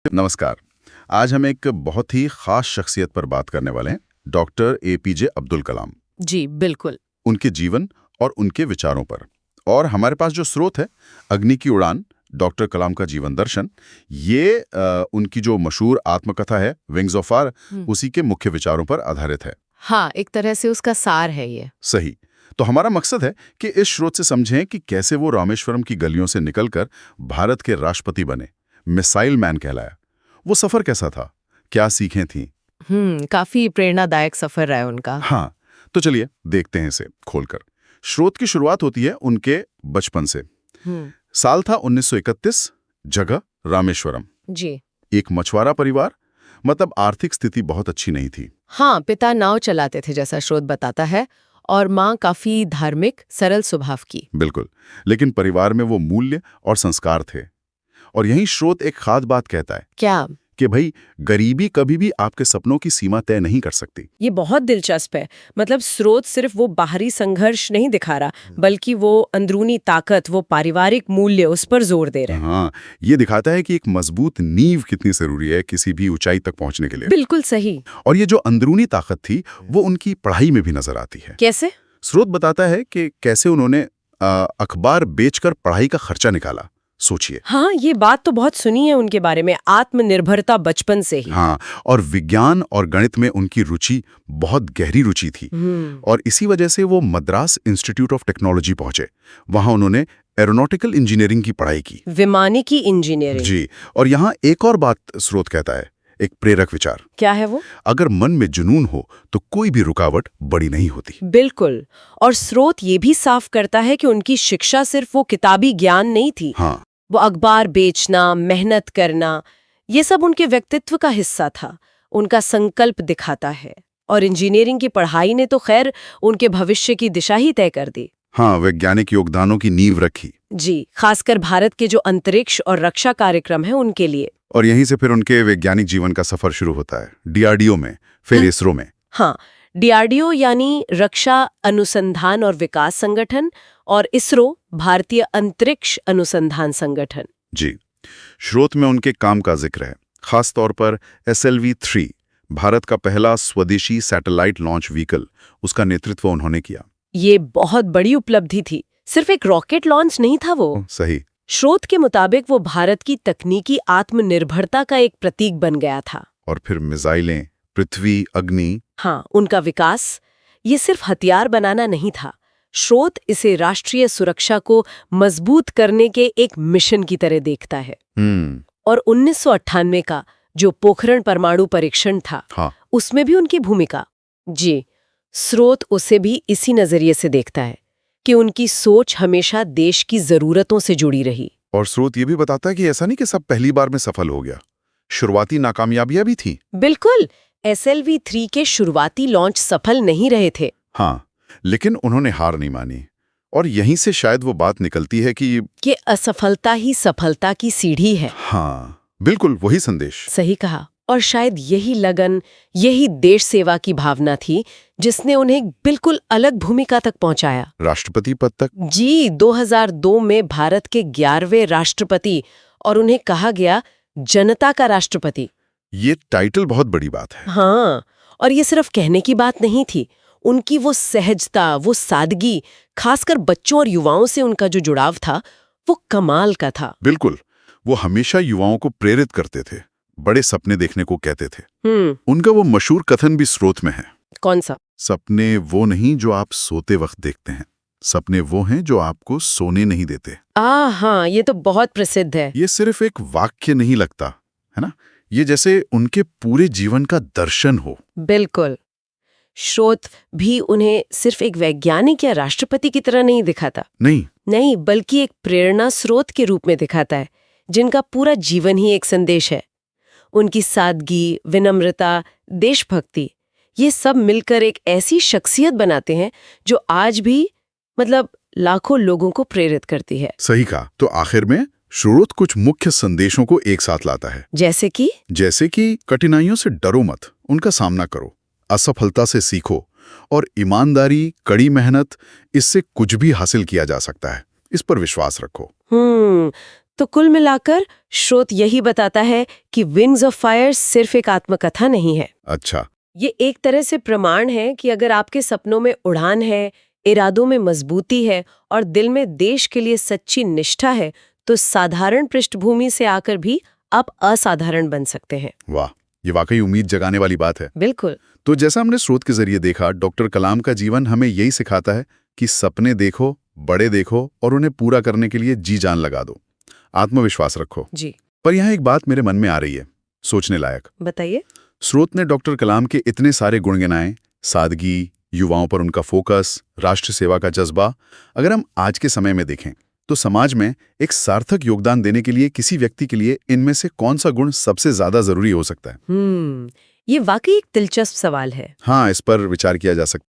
नमस्कार। आज हम एक बहुत ही खास शख्सियत पर बात करने वाले हैं, डॉक्टर एपीजे अब्दुल कलाम। जी बिल्कुल। उनके जीवन और उनके विचारों पर। और हमारे पास जो स्रोत है, अग्नि की उड़ान, डॉक्टर कलाम का जीवन दर्शन, ये उनकी जो मशहूर आत्मकथा है विंग्स ऑफ फायर, उसी के मुख्य विचारों पर आधारित है। हाँ, एक तरह से उसका सार है ये। सही। तो हमारा मकसद है कि इस स्रोत से समझें कि कैसे वो रामेश्वरम की गलियों से निकलकर भारत के राष्ट्रपति बने, मिसाइल मैन कहलाया। वो सफर कैसा था, क्या सीखें थीं? काफी प्रेरणादायक सफर रहा है उनका। हाँ, तो चलिए देखते हैं इसे खोलकर। स्रोत की शुरुआत होती है उनके बचपन से। साल था 1931, जगह रामेश्वरम। जी। एक मछुआरा परिवार, मतलब आर्थिक स्थिति बहुत अच्छी नहीं थी। हाँ, पिता नाव चलाते थे जैसा स्रोत बताता है, और माँ काफी धार्मिक, सरल स्वभाव की। बिल्कुल, लेकिन परिवार में वो मूल्य और संस्कार थे। और यही स्रोत एक खास बात कहता है क्या? कि भाई, गरीबी कभी भी आपके सपनों की सीमा तय नहीं कर सकती। ये बहुत दिलचस्प है। मतलब स्रोत सिर्फ वो बाहरी संघर्ष नहीं दिखा रहा, बल्कि वो अंदरूनी ताकत, वो पारिवारिक मूल्य, उस पर जोर दे रहे हैं। हाँ, ये दिखाता है कि एक मजबूत नींव कितनी जरूरी है किसी भी ऊंचाई तक पहुंचने के लिए। बिल्कुल सही। और ये जो अंदरूनी ताकत थी, वो उनकी पढ़ाई में भी नजर आती है। कैसे? स्रोत बताता है कि कैसे उन्होंने अखबार बेचकर पढ़ाई का खर्चा निकाला। सोचिए। हाँ, ये बात तो बहुत सुनी है उनके बारे में, आत्मनिर्भरता बचपन से ही। हाँ, और विज्ञान और गणित में उनकी रुचि बहुत गहरी रुचि थी। और इसी वजह से वो मद्रास इंस्टीट्यूट ऑफ टेक्नोलॉजी पहुंचे। वहां उन्होंने एरोनॉटिकल इंजीनियरिंग की पढ़ाई की। विमानिकी इंजीनियरिंग। जी। और यहाँ एक और बात स्रोत कहता है, एक प्रेरक विचार। क्या है वो? अगर मन में जुनून हो तो कोई भी रुकावट बड़ी नहीं होती। बिल्कुल। और स्रोत ये भी साफ करता है कि उनकी शिक्षा सिर्फ वो किताबी ज्ञान नहीं थी। हाँ, वो अखबार बेचना, मेहनत करना, ये सब उनके व्यक्तित्व का हिस्सा था। उनका संकल्प दिखाता है। और इंजीनियरिंग की पढ़ाई ने तो खैर उनके भविष्य की दिशा ही तय कर दी। हाँ, वैज्ञानिक योगदानों की नींव रखी। जी, खासकर भारत के जो अंतरिक्ष और रक्षा कार्यक्रम है उनके लिए। और यहीं से फिर उनके वैज्ञानिक जीवन का सफर शुरू होता है, डीआरडीओ में, फिर इसरो में। हाँ, डीआरडीओ यानी रक्षा अनुसंधान और विकास संगठन, और इसरो भारतीय अंतरिक्ष अनुसंधान संगठन। जी। स्रोत में उनके काम का जिक्र है, खास तौर पर SLV-3, भारत का पहला स्वदेशी सैटेलाइट लॉन्च व्हीकल, उसका नेतृत्व उन्होंने किया। ये बहुत बड़ी उपलब्धि थी। सिर्फ एक रॉकेट लॉन्च नहीं था वो। सही। स्रोत के मुताबिक वो भारत की तकनीकी आत्मनिर्भरता का एक प्रतीक बन गया था। और फिर मिसाइलें, पृथ्वी, अग्नि। हाँ, उनका विकास ये सिर्फ हथियार बनाना नहीं था। स्रोत इसे राष्ट्रीय सुरक्षा को मजबूत करने के एक मिशन की तरह देखता है। और 1998 का जो पोखरण परमाणु परीक्षण था, हाँ, उसमें भी उनकी भूमिका। जी, स्रोत उसे भी इसी नजरिए से देखता है कि उनकी सोच हमेशा देश की जरूरतों से जुड़ी रही। और स्रोत ये भी बताता है कि ऐसा नहीं कि सब पहली बार में सफल हो गया, शुरुआती नाकामयाबियां भी थी। बिल्कुल। SLV-3 के शुरुआती लॉन्च सफल नहीं रहे थे। हाँ, लेकिन उन्होंने हार नहीं मानी। और यहीं से शायद वो बात निकलती है कि असफलता ही सफलता की सीढ़ी है। हाँ, बिल्कुल वही संदेश। सही कहा। और शायद यही लगन, यही देश सेवा की भावना थी जिसने उन्हें बिल्कुल अलग भूमिका तक पहुंचाया, राष्ट्रपति पद तक। जी, 2002 में भारत के 11वें राष्ट्रपति, और उन्हें कहा गया जनता का राष्ट्रपति। ये टाइटल बहुत बड़ी बात है। हाँ, और ये सिर्फ कहने की बात नहीं थी। उनकी वो सहजता, वो सादगी, खासकर बच्चों और युवाओं से उनका जो जुड़ाव था, वो कमाल का था। बिल्कुल, वो हमेशा युवाओं को प्रेरित करते थे, बड़े सपने देखने को कहते थे। उनका वो मशहूर कथन भी स्रोत में है। कौन सा? सपने वो नहीं जो आप सोते वक्त देखते हैं, सपने वो हैं जो आपको सोने नहीं देते। हाँ, ये तो बहुत प्रसिद्ध है। ये सिर्फ एक वाक्य नहीं लगता, है ना? ये जैसे उनके पूरे जीवन का दर्शन हो। बिल्कुल। स्रोत भी उन्हें सिर्फ एक वैज्ञानिक या राष्ट्रपति की तरह नहीं दिखाता। नहीं, बल्कि एक प्रेरणा स्रोत के रूप में दिखाता है, जिनका पूरा जीवन ही एक संदेश है। उनकी सादगी, विनम्रता, देशभक्ति, ये सब मिलकर एक ऐसी शख्सियत बनाते हैं जो आज भी लाखों लोगों को प्रेरित करती है। सही कहा। तो आखिर में स्रोत कुछ मुख्य संदेशों को एक साथ लाता है। जैसे कि कठिनाइयों से डरो मत, उनका सामना करो, असफलता से सीखो, और ईमानदारी, कड़ी मेहनत, इससे कुछ भी हासिल किया जा सकता है, इस पर विश्वास रखो। तो कुल मिलाकर स्रोत यही बताता है कि विंग्स ऑफ फायर सिर्फ एक आत्मकथा नहीं है। अच्छा। ये एक तरह से प्रमाण है कि अगर आपके सपनों में उड़ान है, इरादों में मजबूती है और दिल में देश के लिए सच्ची निष्ठा है, तो साधारण पृष्ठभूमि से आकर भी आप असाधारण बन सकते हैं। वाह, ये वाकई उम्मीद जगाने वाली बात है। बिल्कुल। तो जैसा हमने स्रोत के जरिए देखा, डॉक्टर कलाम का जीवन हमें यही सिखाता है कि सपने देखो, बड़े देखो और उन्हें पूरा करने के लिए जी जान लगा दो, आत्मविश्वास रखो। जी। पर यहाँ एक बात मेरे मन में आ रही है, सोचने लायक। बताइए। स्रोत ने डॉक्टर कलाम के इतने सारे गुण गिनाए, सादगी, युवाओं पर उनका फोकस, राष्ट्र सेवा का जज्बा। अगर हम आज के समय में देखें तो समाज में एक सार्थक योगदान देने के लिए किसी व्यक्ति के लिए इनमें से कौन सा गुण सबसे ज्यादा जरूरी हो सकता है? ये वाकई एक दिलचस्प सवाल है। हाँ, इस पर विचार किया जा सकता है।